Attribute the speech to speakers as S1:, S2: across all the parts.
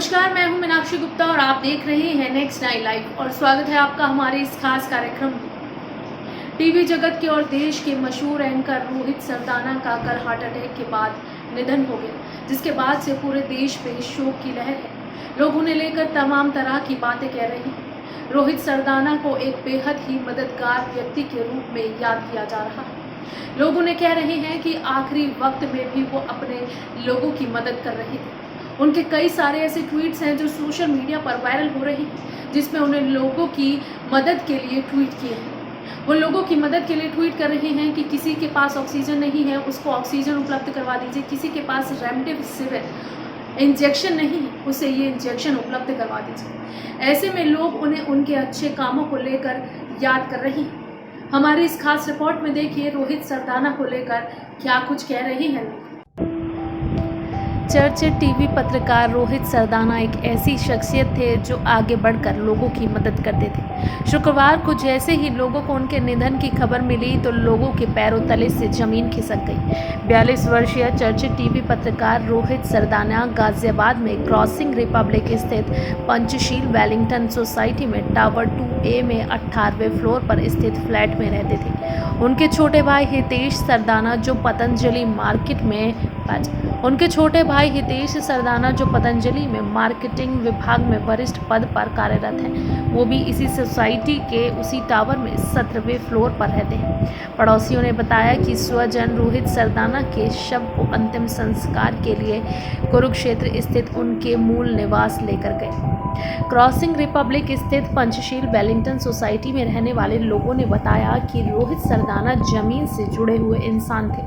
S1: नमस्कार, मैं हूं मीनाक्षी गुप्ता और आप देख रहे हैं नेक्स्ट 9 लाइव और स्वागत है आपका हमारे इस खास कार्यक्रम में। टीवी जगत के और देश के मशहूर एंकर रोहित सरदाना का कल हार्ट अटैक के बाद निधन हो गया, जिसके बाद से पूरे देश पे शोक की लहर है। लोग उन्हें लेकर तमाम तरह की बातें कह रहे हैं। रोहित सरदाना को एक बेहद ही मददगार व्यक्ति के रूप में याद किया जा रहा है। लोग उन्हें कह रहे हैं कि आखिरी वक्त में भी वो अपने लोगों की मदद कर रहे थे। उनके कई सारे ऐसे ट्वीट्स हैं जो सोशल मीडिया पर वायरल हो रहे हैं, जिसमें उन्हें लोगों की मदद के लिए ट्वीट किए हैं। वो लोगों की मदद के लिए ट्वीट कर रहे हैं कि किसी के पास ऑक्सीजन नहीं है, उसको ऑक्सीजन उपलब्ध करवा दीजिए। किसी के पास रेमडेसिविर इंजेक्शन नहीं है, उसे ये इंजेक्शन उपलब्ध करवा दीजिए। ऐसे में लोग उन्हें उनके अच्छे कामों को लेकर याद कर रहे हैं। हमारी इस खास रिपोर्ट में देखिए रोहित सरदाना को लेकर क्या कुछ कह रहे हैं लोग। चर्चित टीवी पत्रकार रोहित सरदाना एक ऐसी शख्सियत थे जो आगे बढ़कर लोगों की मदद करते थे। शुक्रवार को जैसे ही लोगों को उनके निधन की खबर मिली तो लोगों के पैरों तले से जमीन खिसक गई। 42 वर्षीय चर्चित टीवी पत्रकार रोहित सरदाना गाजियाबाद में क्रॉसिंग रिपब्लिक स्थित पंचशील वेलिंगटन सोसाइटी में टावर 2A में 18वें फ्लोर पर स्थित फ्लैट में रहते थे। उनके छोटे भाई हितेश सरदाना जो पतंजलि में मार्केटिंग विभाग में वरिष्ठ पद पर कार्यरत हैं, वो भी इसी सोसाइटी के उसी टावर में 17वें फ्लोर पर रहते हैं। पड़ोसियों ने बताया कि स्वजन रोहित सरदाना के शव को अंतिम संस्कार के लिए कुरुक्षेत्र स्थित उनके मूल निवास लेकर गए। क्रॉसिंग रिपब्लिक स्थित पंचशील वेलिंगटन सोसाइटी में रहने वाले लोगों ने बताया कि रोहित सरदाना जमीन से जुड़े हुए इंसान थे।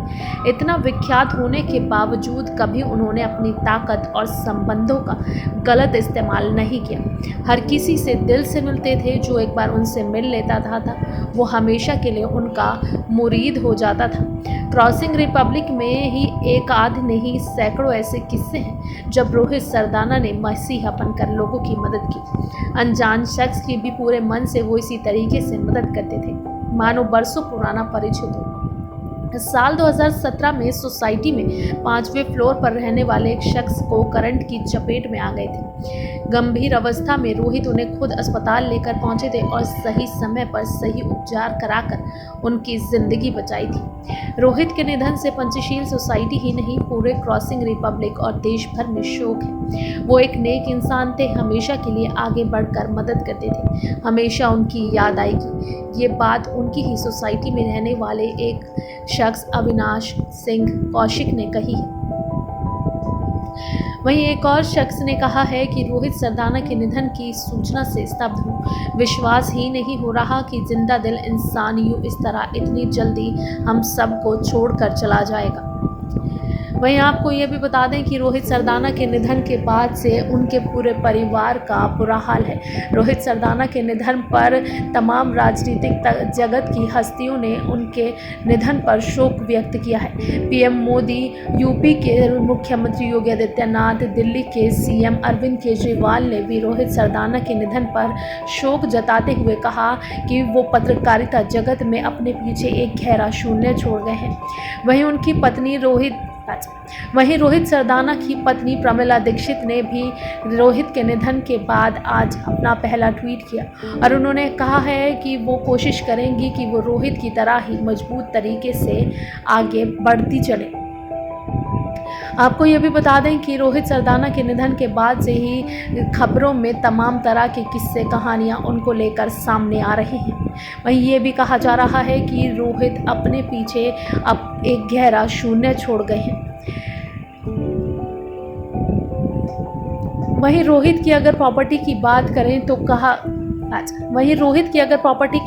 S1: इतना विख्यात होने के बावजूद कभी उन्होंने अपनी ताकत और संबंधों का गलत इस्तेमाल नहीं किया। हर किसी से दिल से मिलते थे। जो एक बार उनसे मिल लेता था वो हमेशा के लिए उनका मुरीद हो जाता था। क्रॉसिंग रिपब्लिक में ही एक आध नहीं सैकड़ों ऐसे किस्से हैं जब रोहित सरदाना ने मसीहा बनकर लोगों की मदद की। अनजान शख्स की भी पूरे मन से वो इसी तरीके से मदद करते थे मानो बरसों पुराना परिचित हो। साल 2017 में सोसाइटी में 5वें फ्लोर पर रहने वाले एक शख्स को करंट की चपेट में आ गए थे। गंभीर अवस्था में रोहित उन्हें खुद अस्पताल लेकर पहुंचे थे और सही समय पर सही उपचार कराकर उनकी जिंदगी बचाई थी। रोहित के निधन से पंचशील सोसाइटी ही नहीं पूरे क्रॉसिंग रिपब्लिक और देश भर में शोक है। वो एक नेक इंसान थे, हमेशा के लिए आगे बढ़कर मदद करते थे। हमेशा उनकी याद आएगी। ये बात उनकी ही सोसाइटी में रहने वाले एक शख्स अविनाश सिंह कौशिक ने कही है। वहीं एक और शख्स ने कहा है कि रोहित सरदाना के निधन की सूचना से स्तब्ध हूँ। विश्वास ही नहीं हो रहा कि जिंदा दिल इंसान यूँ इस तरह इतनी जल्दी हम सबको छोड़कर चला जाएगा। वहीं आपको ये भी बता दें कि रोहित सरदाना के निधन के बाद से उनके पूरे परिवार का बुरा हाल है। रोहित सरदाना के निधन पर तमाम राजनीतिक जगत की हस्तियों ने उनके निधन पर शोक व्यक्त किया है। पीएम मोदी, यूपी के मुख्यमंत्री योगी आदित्यनाथ, दिल्ली के सीएम अरविंद केजरीवाल ने भी रोहित सरदाना के निधन पर शोक जताते हुए कहा कि वो पत्रकारिता जगत में अपने पीछे एक गहरा शून्य छोड़ गए हैं। वहीं रोहित सरदाना की पत्नी प्रमिला दीक्षित ने भी रोहित के निधन के बाद आज अपना पहला ट्वीट किया और उन्होंने कहा है कि वो कोशिश करेंगी कि वो रोहित की तरह ही मजबूत तरीके से आगे बढ़ती चले। आपको ये भी बता दें कि रोहित सरदाना के निधन के बाद से ही खबरों में तमाम तरह के किस्से कहानियां उनको लेकर सामने आ रही हैं। वहीं ये भी कहा जा रहा है कि रोहित अपने पीछे अब एक गहरा शून्य छोड़ गए हैं। वहीं रोहित की अगर प्रॉपर्टी की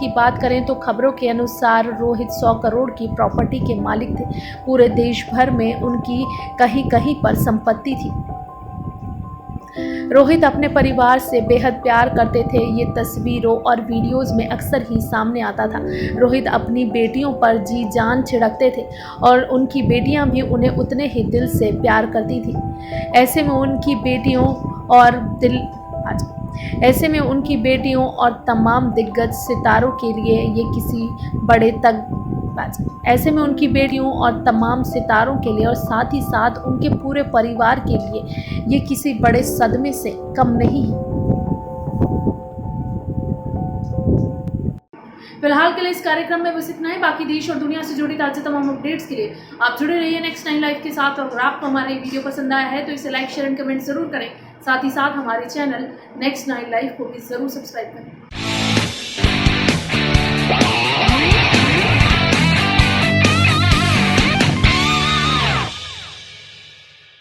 S1: बात करें तो खबरों के अनुसार रोहित 100 करोड़ की प्रॉपर्टी के मालिक थे। पूरे देश भर में उनकी कहीं कहीं पर संपत्ति थी। रोहित अपने परिवार से बेहद प्यार करते थे। ये तस्वीरों और वीडियोस में अक्सर ही सामने आता था। रोहित अपनी बेटियों पर जी जान छिड़कते थे और उनकी बेटियां भी उन्हें उतने ही दिल से प्यार करती थी। ऐसे में उनकी बेटियों और तमाम दिग्गज सितारों के लिए ये किसी बड़े धोखेबाज है। ऐसे में उनकी बेटियों और तमाम सितारों के लिए और साथ ही साथ उनके पूरे परिवार के लिए ये किसी बड़े सदमे से कम नहीं है। फिलहाल के लिए इस कार्यक्रम में बस इतना ही। बाकी देश और दुनिया से जुड़ी ताज़ा तमाम अपडेट्स के लिए आप जुड़े रहिए नेक्स्ट 9 लाइव के साथ। और अगर आपको हमारे वीडियो पसंद आया है तो इसे लाइक, शेयर एंड कमेंट जरूर करें। साथ ही साथ हमारे चैनल नेक्स्ट 9 लाइव को भी जरूर सब्सक्राइब करें।